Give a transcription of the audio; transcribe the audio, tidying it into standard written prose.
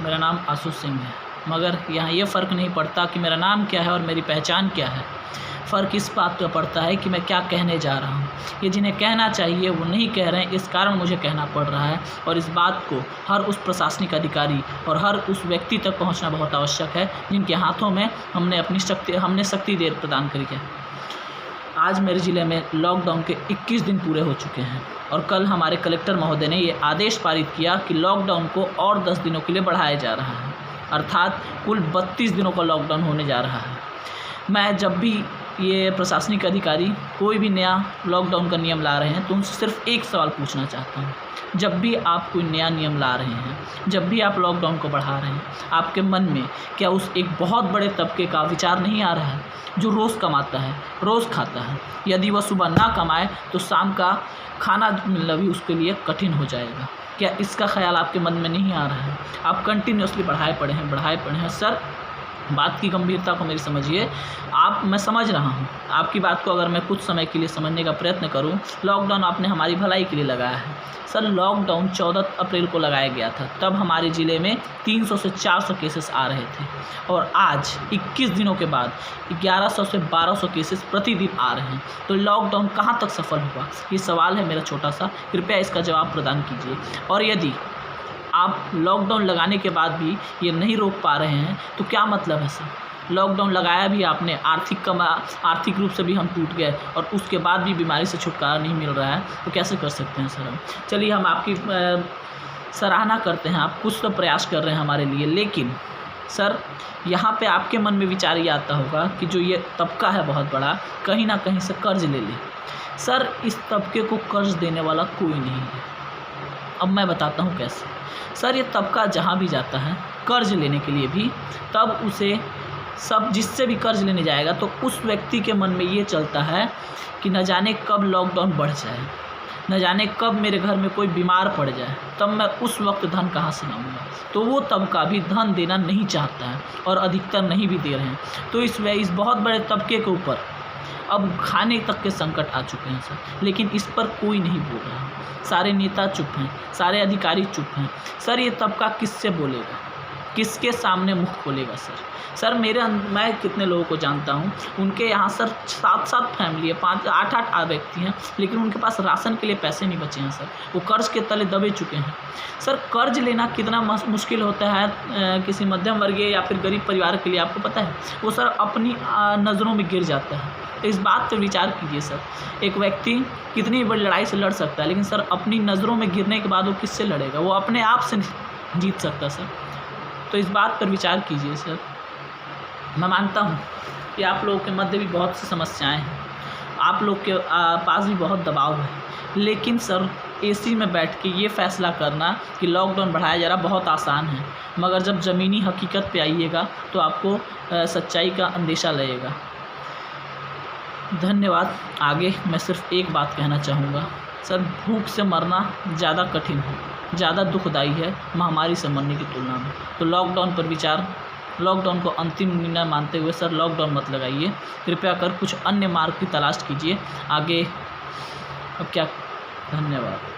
मेरा नाम आशुष सिंह है, मगर यहाँ ये फ़र्क नहीं पड़ता कि मेरा नाम क्या है और मेरी पहचान क्या है। फ़र्क इस बात पर पड़ता है कि मैं क्या कहने जा रहा हूँ। ये जिन्हें कहना चाहिए वो नहीं कह रहे हैं, इस कारण मुझे कहना पड़ रहा है। और इस बात को हर उस प्रशासनिक अधिकारी और हर उस व्यक्ति तक पहुँचना बहुत आवश्यक है जिनके हाथों में हमने शक्ति दे प्रदान करी है। आज मेरे ज़िले में लॉकडाउन के 21 दिन पूरे हो चुके हैं और कल हमारे कलेक्टर महोदय ने ये आदेश पारित किया कि लॉकडाउन को और 10 दिनों के लिए बढ़ाया जा रहा है, अर्थात कुल 32 दिनों का लॉकडाउन होने जा रहा है। मैं जब भी ये प्रशासनिक अधिकारी कोई भी नया लॉकडाउन का नियम ला रहे हैं तो उनसे सिर्फ एक सवाल पूछना चाहता हूँ। जब भी आप कोई नया नियम ला रहे हैं, जब भी आप लॉकडाउन को बढ़ा रहे हैं, आपके मन में क्या उस एक बहुत बड़े तबके का विचार नहीं आ रहा है जो रोज़ कमाता है, रोज़ खाता है? यदि वह सुबह ना कमाए तो शाम का खाना मिलना भी उसके लिए कठिन हो जाएगा। क्या इसका ख्याल आपके मन में नहीं आ रहा है? आप कंटिन्यूसली बढ़ाए पड़े हैं। सर, बात की गंभीरता को मेरी समझिए। मैं समझ रहा हूँ आपकी बात को। अगर मैं कुछ समय के लिए समझने का प्रयत्न करूँ, लॉकडाउन आपने हमारी भलाई के लिए लगाया है। सर, लॉकडाउन 14 अप्रैल को लगाया गया था, तब हमारे ज़िले में 300 से 400 केसेस आ रहे थे और आज 21 दिनों के बाद 1100 से 1200 केसेस प्रतिदिन आ रहे हैं। तो लॉकडाउन कहाँ तक सफल हुआ? ये सवाल है मेरा छोटा सा, कृपया इसका जवाब प्रदान कीजिए। और यदि आप लॉकडाउन लगाने के बाद भी ये नहीं रोक पा रहे हैं तो क्या मतलब है सर? लॉकडाउन लगाया भी आपने, आर्थिक रूप से भी हम टूट गए और उसके बाद भी बीमारी से छुटकारा नहीं मिल रहा है, तो कैसे कर सकते हैं सर हम? चलिए, हम आपकी सराहना करते हैं, आप कुछ तो प्रयास कर रहे हैं हमारे लिए। लेकिन सर, यहाँ पे आपके मन में विचार ये आता होगा कि जो ये तबका है बहुत बड़ा, कहीं ना कहीं से कर्ज ले ले। सर, इस तबके को कर्ज देने वाला कोई नहीं है। अब मैं बताता हूँ कैसे। सर, ये तबका जहाँ भी जाता है कर्ज लेने के लिए भी, तब उसे जिससे भी कर्ज लेने जाएगा तो उस व्यक्ति के मन में ये चलता है कि न जाने कब लॉकडाउन बढ़ जाए, न जाने कब मेरे घर में कोई बीमार पड़ जाए, तब मैं उस वक्त धन कहाँ से लाऊंगा। तो वो तबका भी धन देना नहीं चाहता है और अधिकतर नहीं भी दे रहे हैं। तो इस बहुत बड़े तबके के ऊपर अब खाने तक के संकट आ चुके हैं सर। लेकिन इस पर कोई नहीं बोल रहा। सारे नेता चुप हैं, सारे अधिकारी चुप हैं। सर, ये तबका किससे बोलेगा? किसके सामने मुख खोलेगा सर? मैं कितने लोगों को जानता हूँ, उनके यहाँ सर 7-7 फैमिली है, 5-8 व्यक्ति हैं, लेकिन उनके पास राशन के लिए पैसे नहीं बचे हैं सर। वो कर्ज के तले दबे चुके हैं। सर, कर्ज लेना कितना मुश्किल होता है किसी मध्यम वर्गीय या फिर गरीब परिवार के लिए, आपको पता है? वो सर अपनी नज़रों में गिर जाता है। तो इस बात पर विचार कीजिए सर। एक व्यक्ति कितनी बड़ी लड़ाई से लड़ सकता है, लेकिन सर अपनी नज़रों में गिरने के बाद वो किससे लड़ेगा? वो अपने आप से जीत सकता सर। तो इस बात पर विचार कीजिए सर। मैं मानता हूँ कि आप लोगों के मध्य भी बहुत सी समस्याएं हैं, आप लोग के पास भी बहुत दबाव है, लेकिन सर एसी में बैठ के ये फैसला करना कि लॉकडाउन बढ़ाया जा रहा बहुत आसान है, मगर जब ज़मीनी हकीकत पे आइएगा तो आपको सच्चाई का अंदेशा लगेगा। धन्यवाद। आगे मैं सिर्फ एक बात कहना चाहूँगा सर, भूख से मरना ज़्यादा कठिन है, ज़्यादा दुखदाई है महामारी से मरने की तुलना में। तो लॉकडाउन को अंतिम निर्णय मानते हुए सर लॉकडाउन मत लगाइए। कृपया कर कुछ अन्य मार्ग की तलाश कीजिए आगे। अब क्या, धन्यवाद।